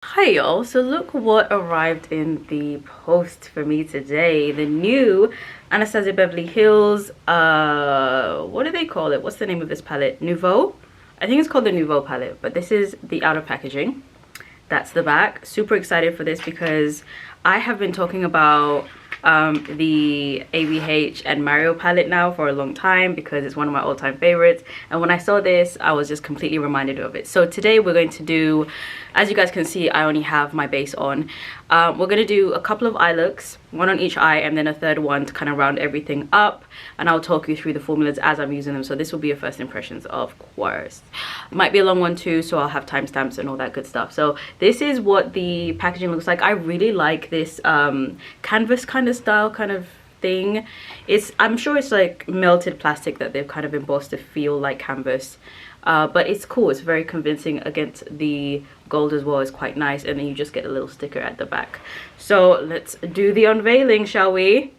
Hi y'all, so look what arrived in the post for me today. The new Anastasia Beverly Hills, what do they call it? What's the name of this palette? Nouveau? I think it's called the Nouveau palette, but this is the outer packaging. That's the back. Super excited for this because I have been talking about the ABH and Mario palette now for a long time because it's one of my all-time favorites, and when I saw this I was just completely reminded of it. So today we're going to do, as you guys can see, I only have my base on. We're going to do a couple of eye looks, one on each eye and then a third one to kind of round everything up, and I'll talk you through the formulas as I'm using them. So this will be your first impressions, of course. It might be a long one too, so I'll have timestamps and all that good stuff. So this is what the packaging looks like. I really like this canvas kind of style kind of thing. I'm sure it's like melted plastic that they've kind of embossed to feel like canvas. But it's cool. It's very convincing against the gold as well. It's quite nice, and then you just get a little sticker at the back. So let's do the unveiling, shall we?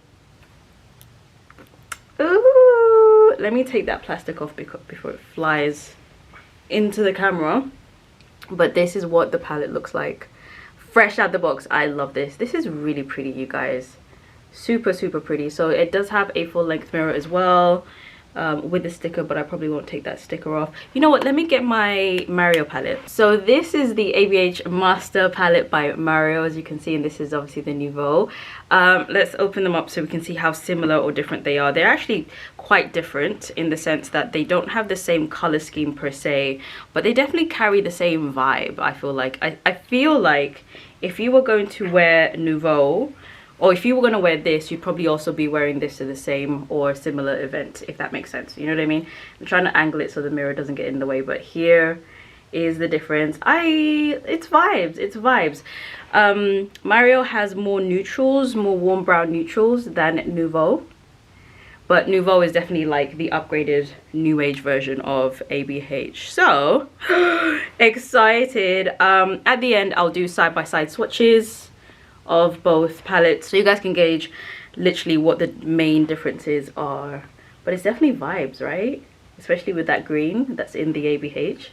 Ooh, let me take that plastic off before it flies into the camera. But this is what the palette looks like fresh out the box. I love this. This is really pretty, you guys. Super pretty. So it does have a full-length mirror as well, with the sticker, but I probably won't take that sticker off. You know what, let me get my Mario palette. So this is the ABH Master palette by Mario, as you can see, and this is obviously the Nouveau. Let's open them up so we can see how similar or different they are. They're actually quite different in the sense that they don't have the same color scheme per se, but they definitely carry the same vibe. I feel like I feel like if you were going to wear Nouveau, or if you were going to wear this, you'd probably also be wearing this to the same or similar event, if that makes sense. You know what I mean? I'm trying to angle it so the mirror doesn't get in the way, but here is the difference. It's vibes. It's vibes. Mario has more neutrals, more warm brown neutrals than Nouveau. But Nouveau is definitely like the upgraded new age version of ABH. So, excited. At the end, I'll do side-by-side swatches of both palettes so you guys can gauge literally what the main differences are. But it's definitely vibes, right? Especially with that green that's in the ABH,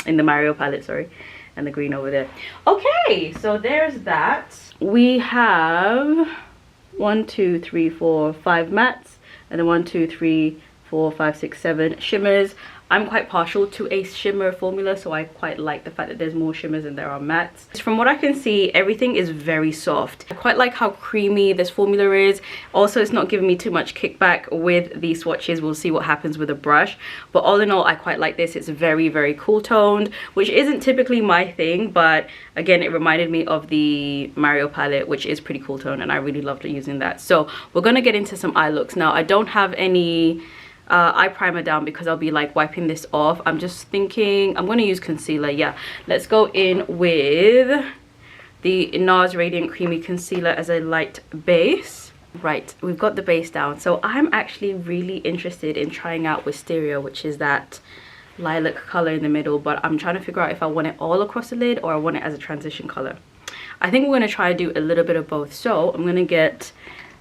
in the Mario palette, sorry, and the green over there. Okay, so there's that. We have 1 2 3 4 5 mattes, and then 1 2 3 4 5 6 7 shimmers. I'm quite partial to a shimmer formula, so I quite like the fact that there's more shimmers than there are mattes. From what I can see, everything is very soft. I quite like how creamy this formula is. Also, it's not giving me too much kickback with the swatches. We'll see what happens with a brush. But all in all, I quite like this. It's very cool toned, which isn't typically my thing. But again, it reminded me of the Mario palette, which is pretty cool toned, and I really loved using that. So we're going to get into some eye looks. Now, I don't have any eye primer down because I'll be like wiping this off. I'm just thinking I'm going to use concealer. Yeah, let's go in with the NARS Radiant Creamy Concealer as a light base. Right, we've got the base down. So I'm actually really interested in trying out Wisteria, which is that lilac color in the middle, but I'm trying to figure out if I want it all across the lid or I want it as a transition color. I think we're going to try to do a little bit of both. So I'm going to get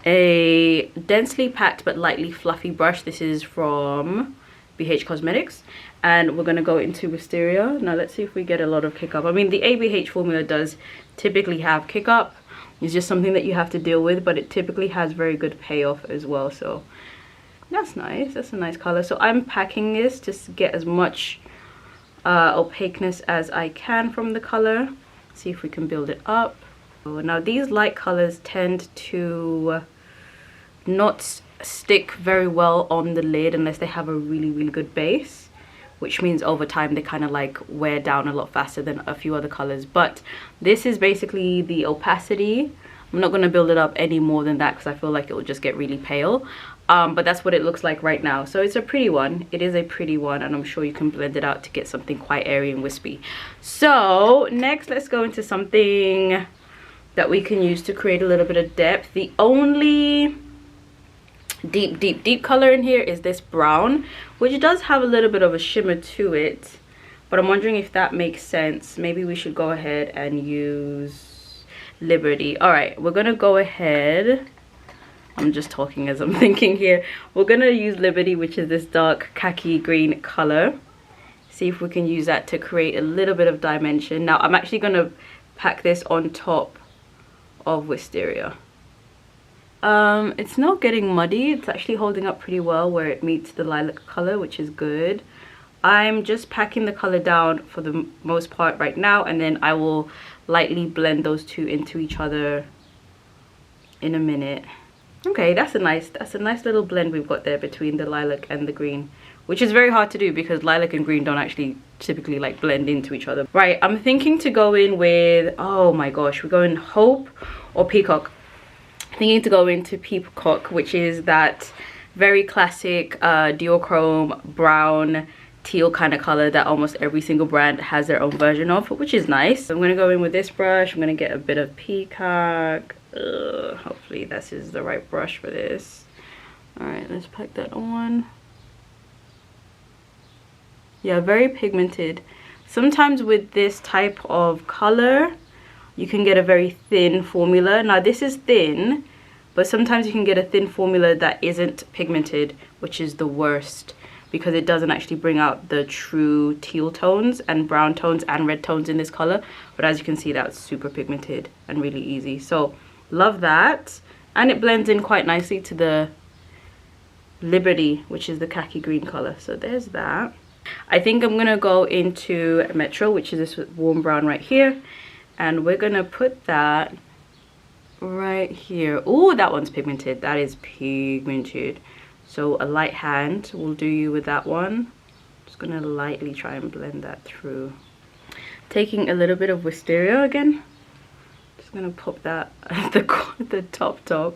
a densely packed but lightly fluffy brush. This is from BH Cosmetics, and we're going to go into Wisteria. Now let's see if we get a lot of kick up. I mean, the ABH formula does typically have kick up. It's just something that you have to deal with, but it typically has very good payoff as well. So that's nice. That's a nice color. So I'm packing this just to get as much opaqueness as I can from the color. See if we can build it up. Now these light colors tend to not stick very well on the lid unless they have a really good base, which means over time they kind of like wear down a lot faster than a few other colors. But this is basically the opacity. I'm not going to build it up any more than that because I feel like it will just get really pale, but that's what it looks like right now. So it's a pretty one. It is a pretty one, and I'm sure you can blend it out to get something quite airy and wispy. So next, let's go into something that we can use to create a little bit of depth. The only deep color in here is this brown, which does have a little bit of a shimmer to it, but I'm wondering if that makes sense. Maybe we should go ahead and use Liberty. All right, we're gonna go ahead, I'm just talking as I'm thinking here. We're gonna use Liberty, which is this dark khaki green color. See if we can use that to create a little bit of dimension. Now I'm actually gonna pack this on top of wisteria. It's not getting muddy. It's actually holding up pretty well where it meets the lilac color, which is good. I'm just packing the color down for the most part right now, and then I will lightly blend those two into each other in a minute. Okay, that's a nice little blend we've got there between the lilac and the green, which is very hard to do because lilac and green don't actually typically like blend into each other. Right, I'm thinking to go in with, oh my gosh, we're going Hope or Peacock. I'm thinking to go into Peacock, which is that very classic duochrome brown teal kind of color that almost every single brand has their own version of, which is nice. So I'm gonna go in with this brush. I'm gonna get a bit of Peacock. Hopefully this is the right brush for this. All right, let's pack that on. Yeah, very pigmented. Sometimes with this type of color you can get a very thin formula. Now this is thin, but sometimes you can get a thin formula that isn't pigmented, which is the worst because it doesn't actually bring out the true teal tones and brown tones and red tones in this color. But as you can see, that's super pigmented and really easy. So love that, and it blends in quite nicely to the Liberty, which is the khaki green color. So there's that. I think I'm gonna go into Metro, which is this warm brown right here, and we're gonna put that right here. Oh, that one's pigmented. That is pigmented. So a light hand will do you with that one. Just gonna lightly try and blend that through. Taking a little bit of wisteria again. Just gonna pop that at the top. I don't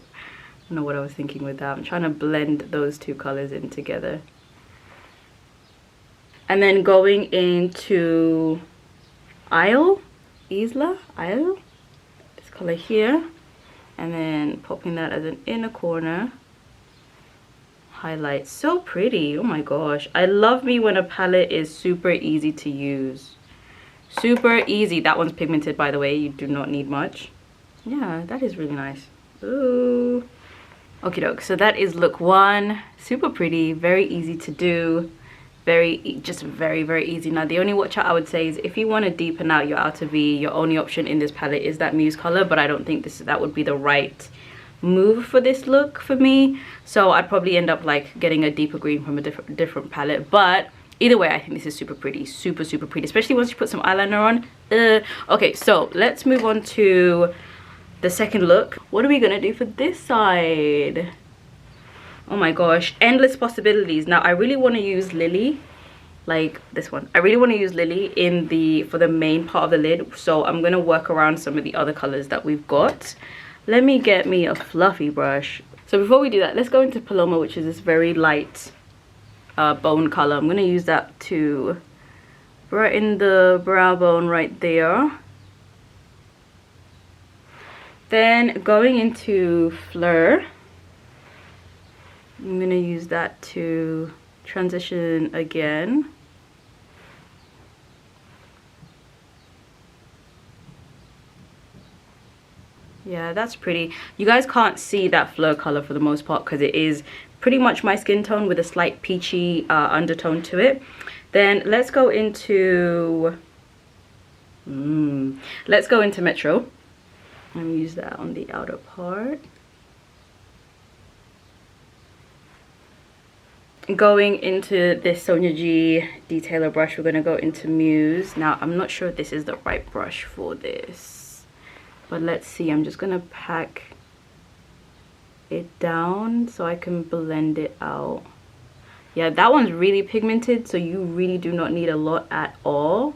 know what I was thinking with that. I'm trying to blend those two colors in together. And then going into Isle, this color here, and then popping that as an inner corner highlight. So pretty. Oh my gosh, I love me when a palette is super easy to use. Super easy. That one's pigmented, by the way. You do not need much. Yeah, that is really nice. Ooh. Okie doke, so that is look one. Super pretty, very easy to do, very easy. Now the only watch out I would say is if you want to deepen out your outer V, your only option in this palette is that Muse color, but I don't think that would be the right move for this look for me. So I'd probably end up like getting a deeper green from a different palette. But either way, I think this is super pretty, super pretty, especially once you put some eyeliner on. Okay, so let's move on to the second look. What are we gonna do for this side? Oh my gosh, endless possibilities. Now I really want to use Lily, like this one. I really want to use Lily for the main part of the lid, so I'm gonna work around some of the other colors that we've got. Let me get me a fluffy brush. So before we do that, let's go into Paloma, which is this very light bone color. I'm gonna use that to brighten the brow bone right there. Then going into Fleur, I'm gonna use that to transition again. Yeah, that's pretty. You guys can't see that Fleur color for the most part because it is pretty much my skin tone with a slight peachy undertone to it. Then let's go into Metro and use that on the outer part. Going into this Sonia G detailer brush, we're going to go into Muse. Now I'm not sure if this is the right brush for this, but let's see. I'm just going to pack it down so I can blend it out. Yeah, that one's really pigmented, so you really do not need a lot at all.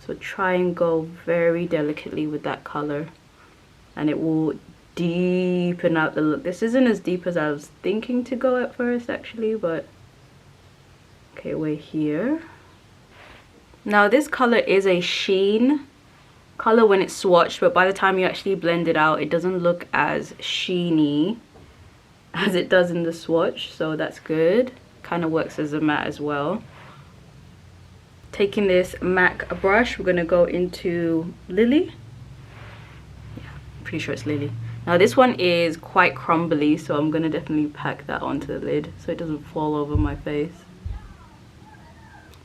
So try and go very delicately with that color, and it will deepen out the look. This isn't as deep as I was thinking to go at first actually, but okay, we're here. Now this color is a sheen color when it's swatched, but by the time you actually blend it out, it doesn't look as sheeny as it does in the swatch, so that's good. Kind of works as a matte as well. Taking this MAC brush, we're gonna go into Lily. Yeah, pretty sure it's Lily. Now this one is quite crumbly, so I'm gonna definitely pack that onto the lid so it doesn't fall over my face.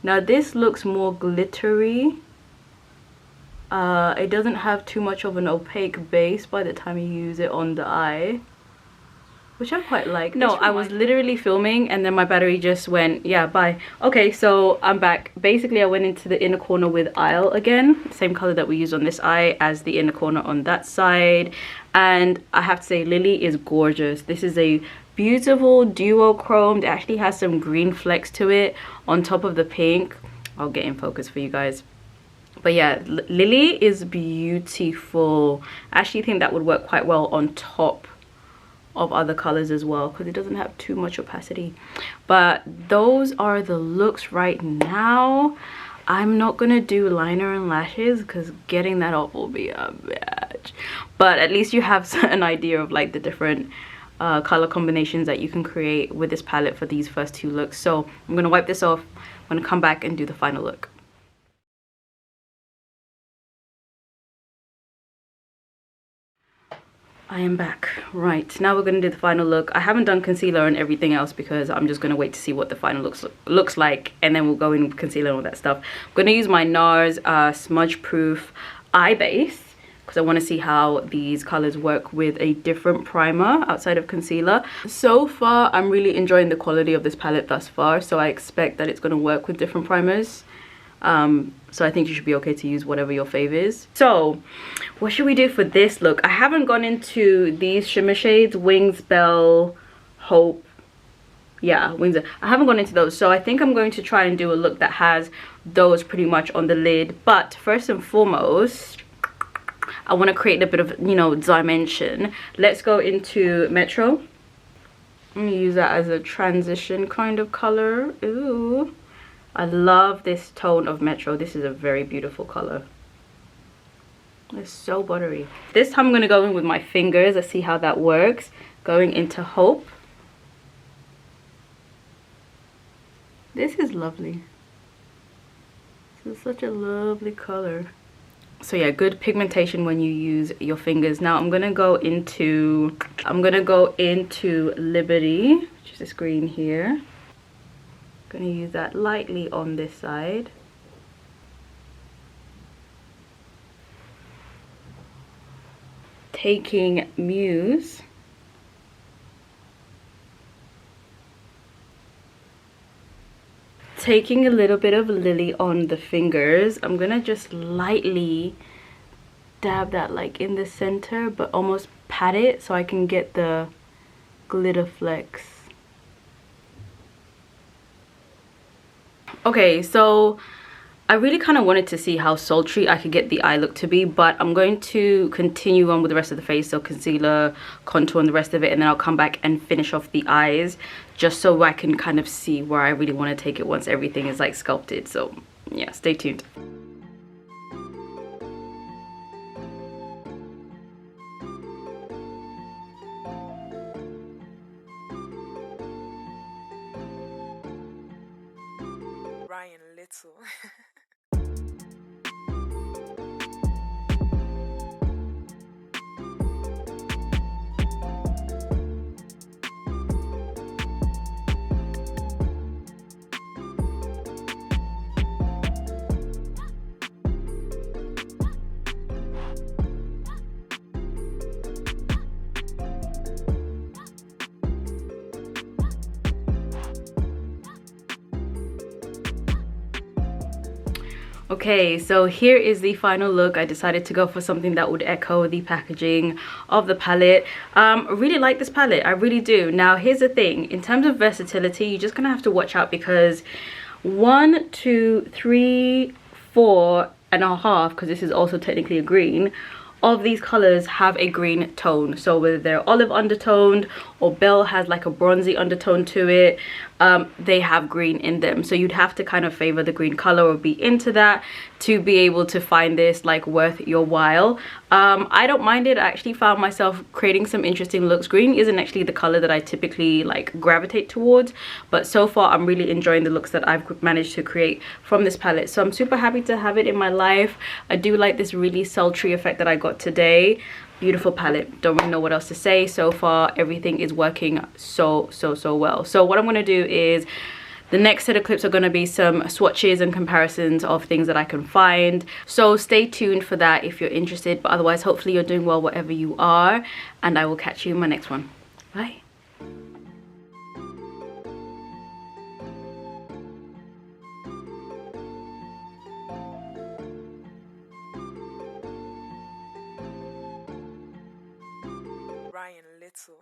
Now this looks more glittery. It doesn't have too much of an opaque base by the time you use it on the eye, which I quite like. No, I was literally filming and then my battery just went, yeah, bye. Okay, so I'm back. Basically, I went into the inner corner with Isle again. Same color that we used on this eye as the inner corner on that side. And I have to say, Lily is gorgeous. This is a beautiful duochromed. It actually has some green flecks to it on top of the pink. I'll get in focus for you guys. But yeah, Lily is beautiful. I actually think that would work quite well on top of other colors as well, because it doesn't have too much opacity. But those are the looks right now. I'm not gonna do liner and lashes because getting that off will be a bitch. But at least you have an idea of like the different color combinations that you can create with this palette for these first two looks. So I'm gonna wipe this off. I'm gonna come back and do the final look. I am back. Right, now we're going to do the final look. I haven't done concealer and everything else because I'm just going to wait to see what the final looks like, and then we'll go in with concealer and all that stuff. I'm going to use my NARS smudge proof eye base because I want to see how these colors work with a different primer outside of concealer. So far, I'm really enjoying the quality of this palette thus far, so I expect that it's going to work with different primers. So I think you should be okay to use whatever your fave is. So what should we do for this look? I haven't gone into these shimmer shades, Wings, Belle, Hope. Yeah, Wings. I haven't gone into those, so I think I'm going to try and do a look that has those pretty much on the lid. But first and foremost, I want to create a bit of, you know, dimension. Let's go into Metro. I'm gonna use that as a transition kind of color. Ooh, I love this tone of Metro. This is a very beautiful color. It's so buttery. This time I'm going to go in with my fingers. Let's see how that works. Going into Hope. This is lovely. This is such a lovely color. So yeah, good pigmentation when you use your fingers. Now I'm going to go into Liberty, which is this green here. Going to use that lightly on this side. Taking Muse. Taking a little bit of Lily on the fingers. I'm going to just lightly dab that like in the center, but almost pat it so I can get the glitter flecks. Okay, so I really kind of wanted to see how sultry I could get the eye look to be, but I'm going to continue on with the rest of the face, so concealer, contour, and the rest of it, and then I'll come back and finish off the eyes just so I can kind of see where I really want to take it once everything is like sculpted. So yeah, stay tuned. Little. Okay, so here is the final look. I decided to go for something that would echo the packaging of the palette. I really like this palette, I really do. Now here's the thing, in terms of versatility, you're just gonna have to watch out because 1, 2, 3, 4 and a half, because this is also technically a green, of these colors have a green tone. So whether they're olive undertoned or Belle has like a bronzy undertone to it, they have green in them. So you'd have to kind of favor the green color or be into that to be able to find this like worth your while. I don't mind it. I actually found myself creating some interesting looks. Green isn't actually the color that I typically like gravitate towards, but so far I'm really enjoying the looks that I've managed to create from this palette. So I'm super happy to have it in my life. I do like this really sultry effect that I got today. Beautiful palette, don't really know what else to say. So far everything is working so well. So what I'm going to do is The next set of clips are going to be some swatches and comparisons of things that I can find. So stay tuned for that if you're interested. But otherwise, hopefully you're doing well wherever you are. And I will catch you in my next one. Bye. Ryan Little.